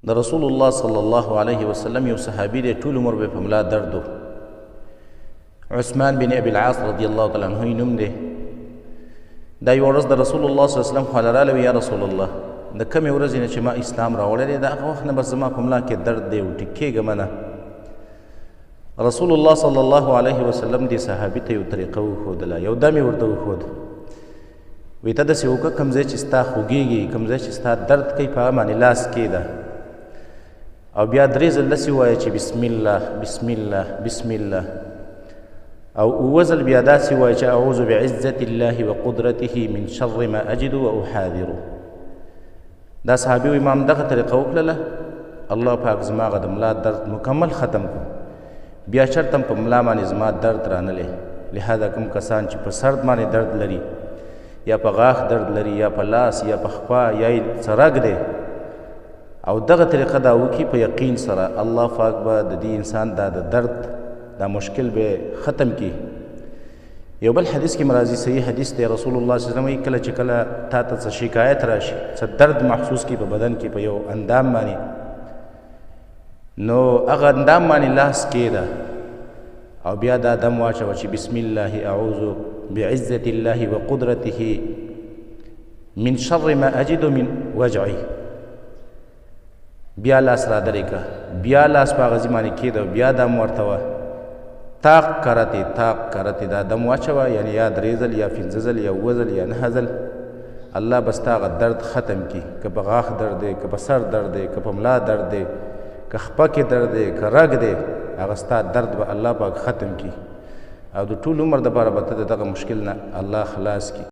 د رسول الله صلی الله علیه وسلم یو صحابي دی، ټول عمر به په ملا درد و. عثمان بن ابي العاص رضی الله تعالی عنه نوم دی. دا یو ورځ د رسول الله صلی الله علیه وسلم خواله راغلی، یا رسول الله، د کمې ورځې نه چې ما اسلام راوړی دی د هغه وخت نه بس زما په ملا کې درد دی او ټیکېږم نه. رسول الله صلی الله علیه وسلم دې صحابي ته یو طریقه وښودله، یو دم یې ورته وښود. وایي ته داسې وکړه کوم ځای چې ستا خوږېږي، کوم ځای چې ستا درد کوي په هغه باندې لاس کښېږده او بیا 3 ځله داسې ووایه چې بسم الله بسم الله بسم الله، او 9 ځل بیا داسې ووایه چې اعوذ بعزة الله وقدرته من شر ما اجد واحاذر. دا صحابي وایي ما همدغه طریقه وکړله، الله پاک زما هغه د ملا درد مکمل ختم کړو، بیا چرته په ملا باندې زما درد رانلی. لهذا کوم کسان چې په سر باندې درد لري، یا په غاښ درد لري، یا په لاس، یا په خوا، یا یې څرک دی، او دغه طریقه دا وکړي په یقین سره، الله پاک به د دې انسان دا د درد دا مشکل به ختم کړي. یو بل حدیث کې مرازي صحیح حدیث دی، رسول الله صلی الله علیه وسلم کله چې کله تا ته څه شکایت راشي، څه درد محسوس کړي په بدن کې په یو اندام باندې، نو هغه اندام باندې لاس کېږده او بیا دا دم واچوه چې بسم الله اعوذ بعزة الله وقدرته من شر ما اجد من وجعي. بیا لاس را درې که، بیا لاس په هغه ځای باندې کېږده، بیا دم ورته وه، تاق کرتې دا دم واچوه، یعنې یا 3 ځل یا 5 ځل یا 7 ځل یا 9 ځل، الله به ستا هغه درد ختم کړي. که په غاښ درد دی، که په سر درد دی، که په ملا درد دی، که خپه کې درد دی، که رګ دی، هغه ستا درد به الله پاک ختم کړي او د ټول عمر دپاره به ته د دغه مشکل نه الله خلاص کړي.